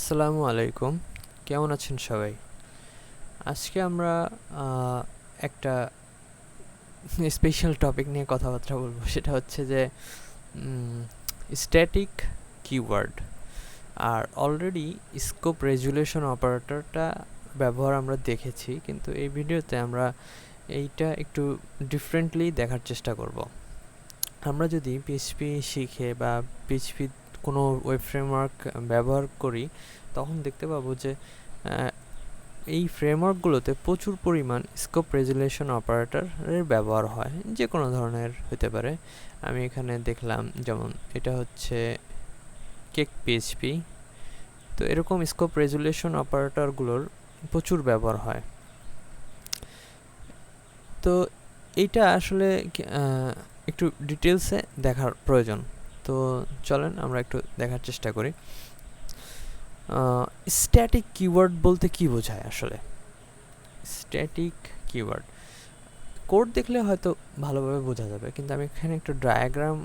আসসালামু আলাইকুম। কেমন আছেন সবাই? আজকে আমরা একটা স্পেশাল টপিক নিয়ে কথাবার্তা বলবো। সেটা হচ্ছে যে স্ট্যাটিক কিওয়ার্ড। আর অলরেডি স্কোপ রেজুলেশন অপারেটরটা ব্যবহার আমরা দেখেছি, কিন্তু এই ভিডিওতে আমরা এইটা একটু ডিফারেন্টলি দেখার চেষ্টা করব। আমরা যদি পিএইচপি শিখে বা পিএইচপি কোনো ওয়েব ফ্রেমওয়ার্ক ব্যবহার করি, তখন দেখতে পাবো যে এই ফ্রেমওয়ার্কগুলোতে প্রচুর পরিমাণ স্কোপ রেজুলেশন অপারেটরের ব্যবহার হয়, যে কোনো ধরনের হতে পারে। আমি এখানে দেখলাম যেমন এটা হচ্ছে কেক পিএইচপি। তো এরকম স্কোপ রেজুলেশন অপারেটরগুলোর প্রচুর ব্যবহার হয়। তো এইটা আসলে একটু ডিটেলসে দেখার প্রয়োজন। তো চলেন আমরা একটু দেখার চেষ্টা করি। স্ট্যাটিক কিওয়ার্ড বলতে কি বোঝায় আসলে? স্ট্যাটিক কিওয়ার্ড কোড দেখলে হয়তো ভালোভাবে বোঝা যাবে, কিন্তু আমি এখানে একটু ডায়াগ্রাম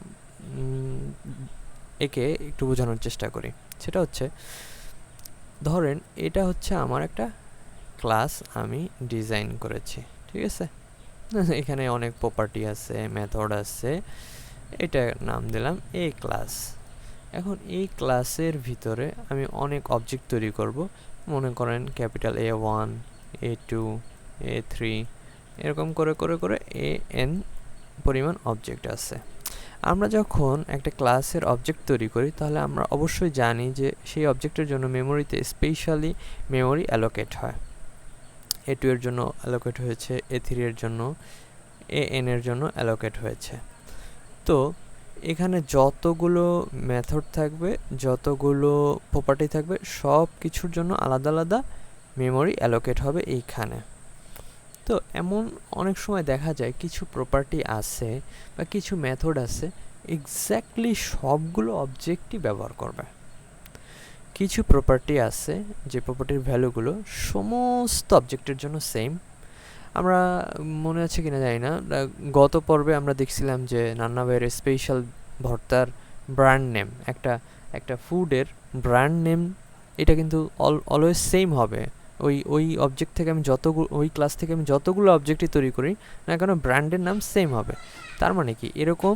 এঁকে একটু বোঝানোর চেষ্টা করি। সেটা হচ্ছে, ধরেন এটা হচ্ছে আমার একটা ক্লাস আমি ডিজাইন করেছি, ঠিক আছে? এখানে অনেক প্রপার্টি আছে, মেথড আছে, এটা নাম দিলাম এ ক্লাস। এখন এই ক্লাসের ভিতরে আমি অনেক অবজেক্ট তৈরি করব। মনে করেন ক্যাপিটাল A1, A2, A3, এরকম করে করে করে AN পরিমাণ অবজেক্ট আছে। আমরা যখন একটা ক্লাসের অবজেক্ট তৈরি করি, তাহলে আমরা অবশ্যই জানি যে সেই অবজেক্টের জন্য মেমোরিতে স্পেশালি মেমোরি অ্যালোকেট হয়। A2 এর জন্য অ্যালোকেট হয়েছে, A3 এর জন্য, AN এর জন্য অ্যালোকেট হয়েছে। তো এখানে যতগুলো মেথড থাকবে, যতগুলো প্রপার্টি থাকবে, সব কিছুর জন্য আলাদা আলাদা মেমোরি অ্যালোকেট হবে এইখানে। তো এমন অনেক সময় দেখা যায় কিছু প্রপার্টি আছে বা কিছু মেথড আছে এক্স্যাক্টলি সবগুলো অবজেক্টই ব্যবহার করবে। কিছু প্রপার্টি আছে যে প্রপার্টির ভ্যালুগুলো সমস্ত অবজেক্টের জন্য সেম। আমরা মনে আছে কিনা জানি না, গত পর্বে আমরা দেখছিলাম যে নান্না ভাইয়ের স্পেশাল ভর্তার ব্র্যান্ড নেম, একটা ফুডের ব্র্যান্ড নেম, এটা কিন্তু অলওয়েজ সেম হবে। ওই অবজেক্ট থেকে আমি ওই ক্লাস থেকে আমি যতগুলো অবজেক্টই তৈরি করি না কেন, ব্র্যান্ডের নাম সেম হবে। তার মানে কি, এরকম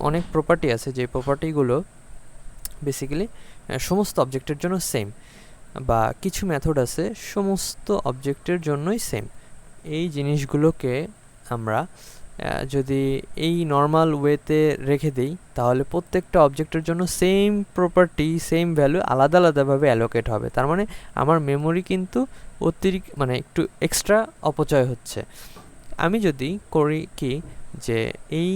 অনেক প্রপার্টি আছে যে প্রপার্টিগুলো বেসিক্যালি সমস্ত অবজেক্টের জন্য সেম, বা কিছু মেথড আছে সমস্ত অবজেক্টের জন্যই সেম। এই জিনিসগুলোকে আমরা যদি এই নর্মাল ওয়েতে রেখে দিই, তাহলে প্রত্যেকটা অবজেক্টের জন্য সেম প্রপার্টি, সেম ভ্যালু আলাদা আলাদাভাবে অ্যালোকেট হবে। তার মানে আমার মেমোরি কিন্তু অতিরিক্ত, মানে একটু এক্সট্রা অপচয় হচ্ছে। আমি যদি করি কি, যে এই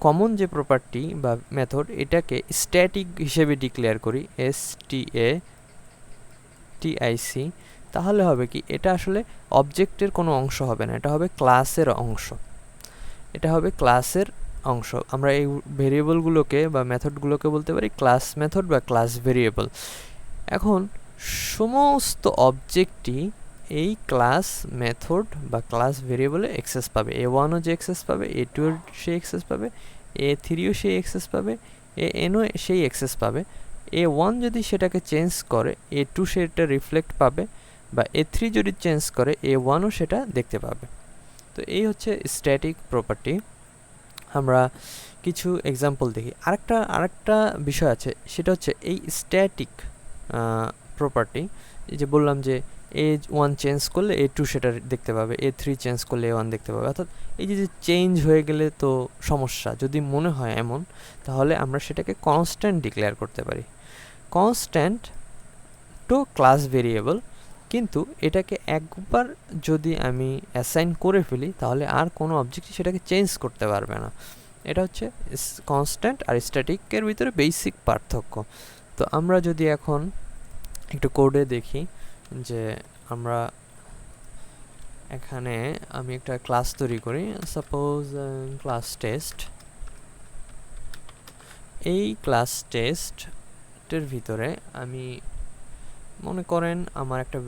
কমন যে প্রপার্টি বা মেথড, এটাকে স্ট্যাটিক হিসেবে ডিক্লেয়ার করি, STATIC, তাহলে হবে কি, এটা আসলে অবজেক্টের কোনো অংশ হবে না, এটা হবে ক্লাসের অংশ। আমরা এই ভেরিয়েবলগুলোকে বা মেথডগুলোকে বলতে পারি ক্লাস মেথড বা ক্লাস ভেরিয়েবল। এখন সমস্ত অবজেক্টই এই ক্লাস মেথড বা ক্লাস ভেরিয়েবলে অ্যাক্সেস পাবে। A1ও যে অ্যাক্সেস পাবে, A2-র সেই অ্যাক্সেস পাবে, A3ও সেই অ্যাক্সেস পাবে, ANও সেই অ্যাক্সেস পাবে। A1 যদি সেটাকে চেঞ্জ করে, A2 সেটা রিফ্লেক্ট পাবে, বা A3 যদি চেঞ্জ করে, A1ও সেটা দেখতে পাবে। তো এই হচ্ছে স্ট্যাটিক প্রপার্টি। আমরা কিছু এক্সাম্পল দেখি। আরেকটা বিষয় আছে, সেটা হচ্ছে এই স্ট্যাটিক প্রপার্টি, এই যে বললাম যে A1 চেঞ্জ করলে A2 সেটা দেখতে পাবে, A3 চেঞ্জ করলে A1 দেখতে পাবে। অর্থাৎ এই যে চেঞ্জ হয়ে গেলে তো সমস্যা, যদি মনে হয় এমন, তাহলে আমরা সেটাকে কনস্ট্যান্ট ডিক্লেয়ার করতে পারি। কনস্ট্যান্ট টু ক্লাস ভেরিয়েবল, কিন্তু এটাকে একবার যদি আমি অ্যাসাইন করে ফেলি, তাহলে আর কোনো অবজেক্টই সেটাকে চেঞ্জ করতে পারবে না। এটা হচ্ছে কনস্ট্যান্ট আর স্ট্যাটিকের ভিতরে বেসিক পার্থক্য। তো আমরা যদি এখন একটু কোডে দেখি, যে আমরা এখানে আমি একটা ক্লাস তৈরি করি, সাপোজ ক্লাস টেস্ট। এই ক্লাস টেস্টের ভিতরে আমি মনে করেন আমার একটা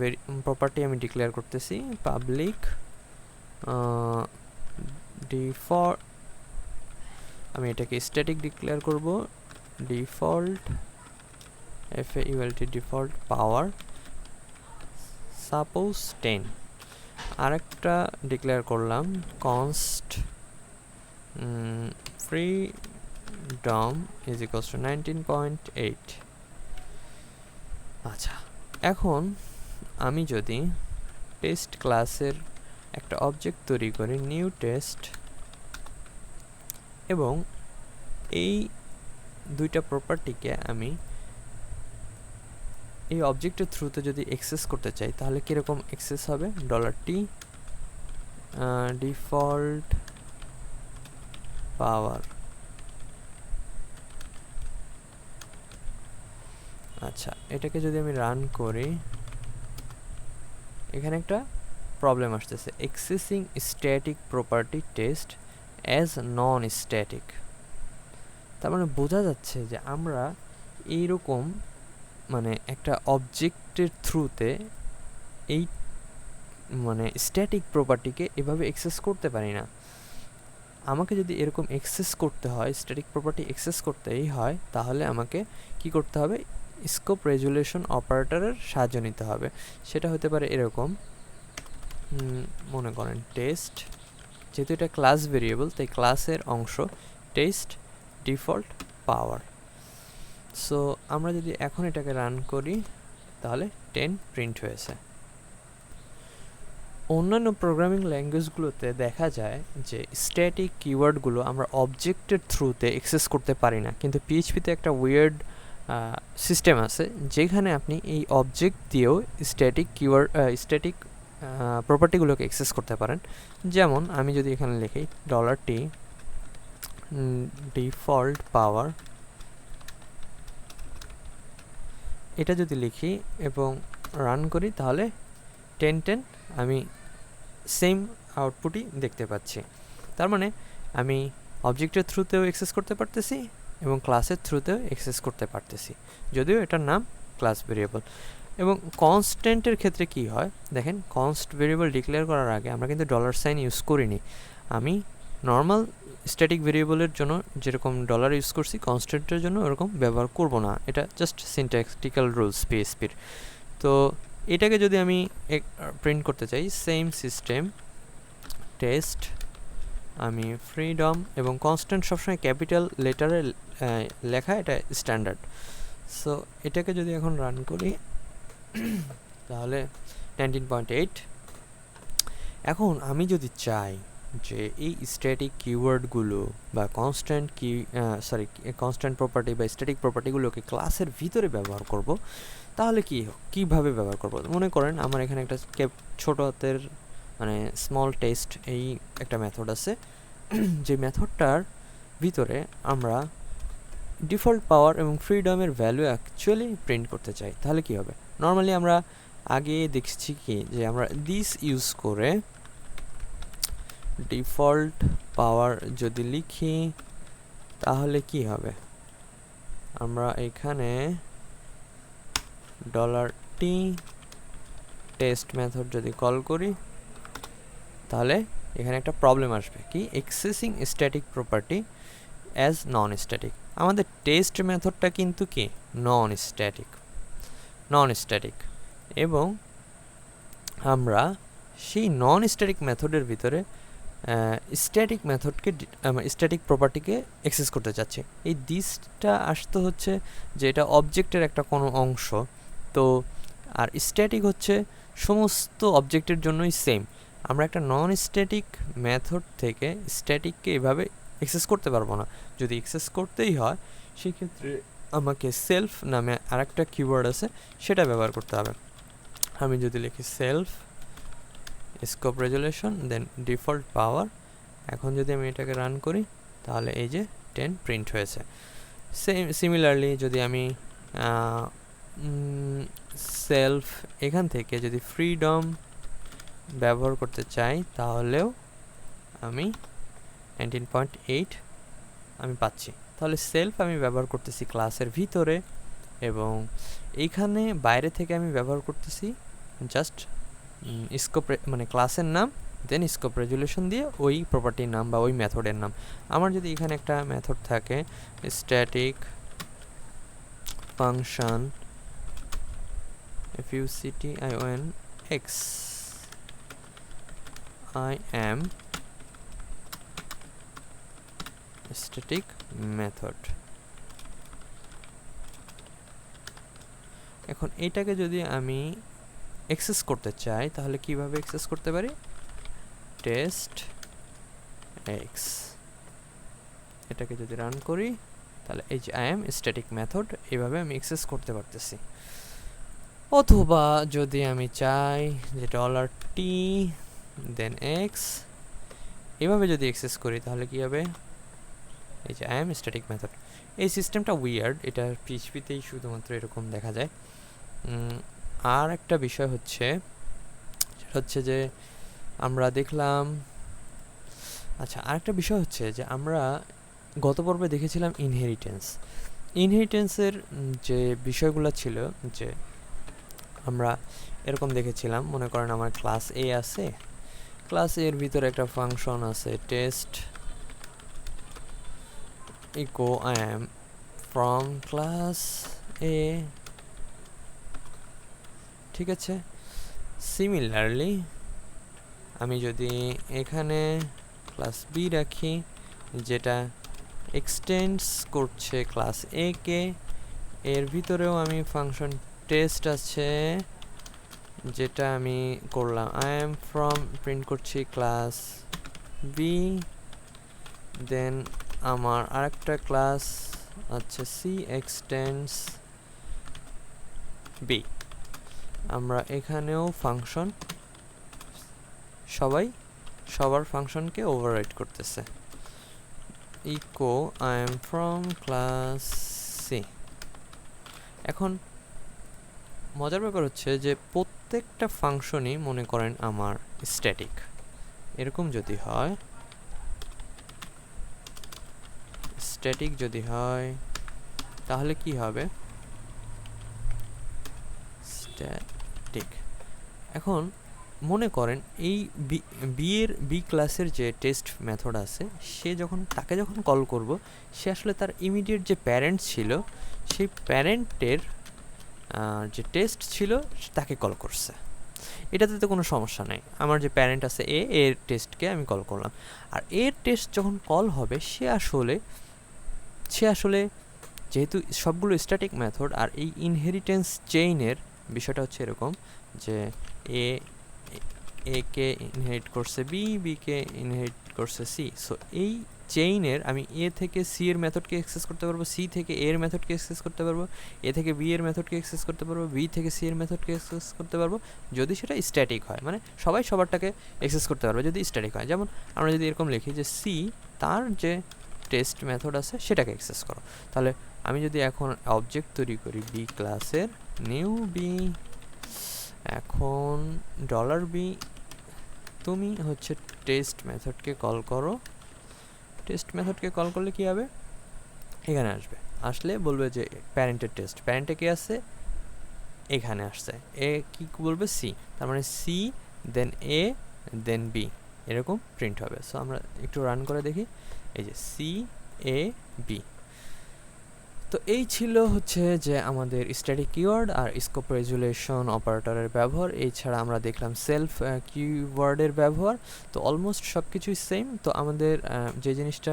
প্রপার্টি আমি ডিক্লেয়ার করতেছি, পাবলিক ডিফল্ট, আমি এটাকে স্ট্যাটিক ডিক্লেয়ার করব, ডিফল্ট fault ডিফল্ট পাওয়ার সাপোজ 10 আরেকটা ডিক্লেয়ার করলাম const freedom is equals to 19.8 আচ্ছা এখন আমি যদি টেস্ট ক্লাসের একটা অবজেক্ট তৈরি করি নিউ টেস্ট এবং এই দুইটা প্রপার্টিকে আমি এই অবজেক্টের থ্রুতে যদি অ্যাক্সেস করতে চাই তাহলে কিরকম অ্যাক্সেস হবে $t ডিফল্ট পাওয়ার আচ্ছা এটাকে যদি আমি রান করি এখানে একটা প্রবলেম আসতেছে accessing static property test as non static তার মানে বোঝা যাচ্ছে যে আমরা এইরকম মানে একটা অবজেক্টের থ্রুতে এই মানে স্ট্যাটিক প্রপার্টিকে এভাবে অ্যাক্সেস করতে পারি না আমাকে যদি এরকম অ্যাক্সেস করতে হয় স্ট্যাটিক প্রপার্টি অ্যাক্সেস করতেই হয় তাহলে আমাকে কি করতে হবে স্কোপ রেজুলেশন অপারেটরের সাহায্য নিতে হবে সেটা হতে পারে এরকম মনে করেন টেস্ট যেহেতু এটা ক্লাস ভেরিয়েবল তাই ক্লাসের অংশ টেস্ট ডিফল্ট পাওয়ার সো আমরা যদি এখন এটাকে রান করি তাহলে 10 প্রিন্ট হয়েছে অন্যান্য প্রোগ্রামিং ল্যাঙ্গুয়েজগুলোতে দেখা যায় যে স্ট্যাটিক কিওয়ার্ডগুলো আমরা অবজেক্টের থ্রুতে অ্যাক্সেস করতে পারি না কিন্তু পিএইচপিতে একটা উইয়ার্ড সিস্টেম আছে যেখানে আপনি এই অবজেক্ট দিয়েও স্ট্যাটিক কিওয়ার্ড স্ট্যাটিক প্রপার্টিগুলোকে অ্যাক্সেস করতে পারেন যেমন আমি যদি এখানে লিখি $t ডিফল্ট পাওয়ার এটা যদি লিখি এবং রান করি তাহলে 10 আমি সেম আউটপুটই দেখতে পাচ্ছি তার মানে আমি অবজেক্টের থ্রুতেও অ্যাক্সেস করতে পারতেছি এবং ক্লাসের থ্রুতেও অ্যাক্সেস করতে পারতেছি যদিও এটার নাম ক্লাস ভেরিয়েবল এবং কনস্ট্যান্টের ক্ষেত্রে কি হয় দেখেন কনস্ট ভেরিয়েবল ডিক্লেয়ার করার আগে আমরা কিন্তু $সাইন ইউজ করিনি আমি নর্মাল স্ট্যাটিক ভেরিয়েবলের জন্য যেরকম ডলার ইউজ করছি কনস্ট্যান্টের জন্য ওরকম ব্যবহার করব না এটা জাস্ট সিনট্যাক্টিক্যাল রুলস পিএইচপির তো এটাকে যদি আমি প্রিন্ট করতে চাই সেম সিস্টেম টেস্ট আমি ফ্রিডম এবং কনস্ট্যান্ট সবসময় ক্যাপিটাল লেটারে লেখা এটা স্ট্যান্ডার্ড সো এটাকে যদি এখন রান করি তাহলে 19.8 এখন আমি যদি চাই যে এই স্ট্যাটিক কিওয়ার্ডগুলো বা কনস্ট্যান্ট প্রপার্টি বা স্ট্যাটিক প্রপার্টিগুলোকে ক্লাসের ভিতরে ব্যবহার করব তাহলে কীভাবে ব্যবহার করব মনে করেন আমার এখানে একটা ছোট হাতের মানে স্মল টেস্ট এই একটা মেথড আছে যে মেথডটার ভিতরে আমরা ডিফল্ট পাওয়ার এবং ফ্রিডমের ভ্যালু অ্যাকচুয়ালি প্রিন্ট করতে চাই তাহলে কি হবে নর্মালি আমরা আগে দেখছি কি যে আমরা দিস ইউজ করে ডিফল্ট পাওয়ার যদি লিখি তাহলে কি হবে আমরা এখানে $t টেস্ট মেথড যদি কল করি তাহলে এখানে একটা প্রবলেম আসবে কি accessing static property as non static আমাদের টেস্ট মেথডটা কিন্তু কি নন স্ট্যাটিক এবং আমরা সেই নন স্ট্যাটিক মেথডের ভিতরে স্ট্যাটিক মেথডকে স্ট্যাটিক প্রপার্টিকে অ্যাক্সেস করতে চাচ্ছি এই দিসটা আসতে হচ্ছে যে এটা অবজেক্টের একটা কোনো অংশ তো আর স্ট্যাটিক হচ্ছে সমস্ত অবজেক্টের জন্যই সেম আমরা একটা নন স্ট্যাটিক মেথড থেকে স্ট্যাটিককে এভাবে অ্যাক্সেস করতে পারবো না যদি অ্যাক্সেস করতেই হয় সেক্ষেত্রে আমাকে সেলফ নামে আরেকটা কিওয়ার্ড আছে সেটা ব্যবহার করতে হবে আমি যদি লিখি সেলফ স্কোপ রেজুলেশন দেন ডিফল্ট পাওয়ার এখন যদি আমি এটাকে রান করি তাহলে এই যে 10 প্রিন্ট হয়েছে সিমিলারলি যদি আমি সেলফ এখান থেকে যদি ফ্রিডম ব্যবহার করতে চাই তাহলেও আমি 19.8 আমি পাচ্ছি তাহলে সেলফ আমি ব্যবহার করতেছি ক্লাসের ভিতরে এবং এইখানে বাইরে থেকে আমি ব্যবহার করতেছি জাস্ট স্কোপ মানে ক্লাসের নাম দেন স্কোপ রেজুলেশন দিয়ে ওই প্রপার্টির নাম বা ওই মেথডের নাম আমার যদি এখানে একটা মেথড থাকে static function fuction I am static method। এখন এটাকে যদি আমি অ্যাক্সেস করতে চাই তাহলে কিভাবে অ্যাক্সেস করতে পারি? টেস্ট এক্স, এটাকে যদি রান করি তাহলে এই যে আই এম স্ট্যাটিক মেথড এইভাবে আমি অ্যাক্সেস করতে পারতেছি। অথবা যদি আমি চাই যে $t দেন এক্স এভাবে যদি অ্যাক্সেস করি তাহলে কি হবে? এই যে আই এম স্ট্যাটিক মেথড। এই সিস্টেমটা উইয়ার্ড, এটা পিএইচপিতেই শুধুমাত্র এরকম দেখা যায়। আর একটা বিষয় হচ্ছে সেটা হচ্ছে যে আমরা দেখলাম, আচ্ছা আরেকটা বিষয় হচ্ছে যে আমরা গত পর্বে দেখেছিলাম ইনহেরিটেন্সের যে বিষয়গুলো ছিল, যে আমরা এরকম দেখেছিলাম, মনে করেন আমার ক্লাস এ আছে, ক্লাস এর ভিতরে একটা ফাংশন আছে test echo I am from class A, ঠিক আছে। সিমিলারলি আমি যদি এখানে ক্লাস বি রাখি যেটা এক্সটেন্ডস করছে ক্লাস এ কে, এর ভিতরেও আমি ফাংশন টেস্ট আছে যেটা আমি করলাম আই এম ফ্রম প্রিন্ট করছি ক্লাস বি, দেন আমার আরেকটা ক্লাস আছে সি এক্সটেন্ডস বি। আমরা এখানেও ফাংশন সবার ফাংশনকে ওভাররাইড করতেছে echo I am from class C. এখন মজার ব্যাপার হচ্ছে যে প্রত্যেকটা ফাংশনই মনে করেন আমার স্ট্যাটিক। এরকম যদি হয়, স্ট্যাটিক যদি হয় তাহলে কি হবে? স্ট্যাটিক। এখন মনে করেন এই বি ক্লাসের যে টেস্ট মেথড আছে, তাকে যখন কল করব, সে আসলে তার ইমিডিয়েট যে প্যারেন্ট ছিল সেই প্যারেন্টের যে টেস্ট ছিল তাকে কল করছে। এটাতে তো কোনো সমস্যা নেই, আমার যে প্যারেন্ট আছে এর টেস্টকে আমি কল করলাম। আর এর টেস্ট যখন কল হবে সে আসলে যেহেতু সবগুলো স্ট্যাটিক মেথড, আর এই ইনহেরিটেন্স চেইনের বিষয়টা হচ্ছে এরকম যে এ কে ইনহেরিট করছে বি কে ইনহেরিট করছে সি। সো এই চেইনের আমি এ থেকে সি এর মেথডকে অ্যাক্সেস করতে পারবো, সি থেকে এর মেথডকে অ্যাক্সেস করতে পারবো, এ থেকে বি এর মেথডকে অ্যাক্সেস করতে পারবো, বি থেকে সি এর মেথডকে অ্যাক্সেস করতে পারবো, যদি সেটা স্ট্যাটিক হয়, মানে সবাই সবারটাকে অ্যাক্সেস করতে পারবে যদি স্ট্যাটিক হয়। যেমন আমরা যদি এরকম লিখি যে সি তার যে টেস্ট মেথড আছে সেটাকে অ্যাক্সেস করো, তাহলে আমি যদি এখন অবজেক্ট তৈরি করি বি ক্লাসের নিউ বি, এখন $b তুমি হচ্ছে টেস্ট মেথডকে কল করো। টেস্ট মেথডকে কল করলে কি হবে? এখানে আসলে বলবে যে প্যারেন্টের টেস্ট, প্যারেন্টে কি আছে? এখানে আসছে এ, কি বলবে? সি, তার মানে সি দেন এ দেন বি, এরকম প্রিন্ট হবে। সো আমরা একটু রান করে দেখি, এই যে সি এ বি। তো এই ছিল হচ্ছে যে আমাদের স্ট্যাটিক কিওয়ার্ড আর স্কোপ রেজুলেশন অপারেটরের ব্যবহার। এছাড়া আমরা দেখলাম সেলফ কিওয়ার্ডের ব্যবহার। তো অলমোস্ট সব কিছুই সেম। তো আমাদের যে জিনিসটা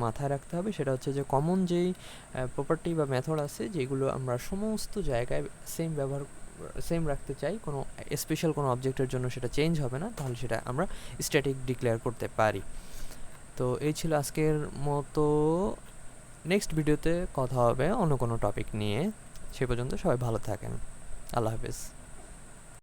মাথায় রাখতে হবে সেটা হচ্ছে যে কমন যেই প্রপার্টি বা মেথড আছে যেগুলো আমরা সমস্ত জায়গায় সেম রাখতে চাই, কোনো স্পেশাল কোনো অবজেক্টের জন্য সেটা চেঞ্জ হবে না, তাহলে সেটা আমরা স্ট্যাটিক ডিক্লেয়ার করতে পারি। তো এই ছিল আজকের মতো। নেক্সট ভিডিওতে কথা হবে অন্য কোনো টপিক নিয়ে। সে পর্যন্ত সবাই ভালো থাকেন। আল্লাহ হাফেজ।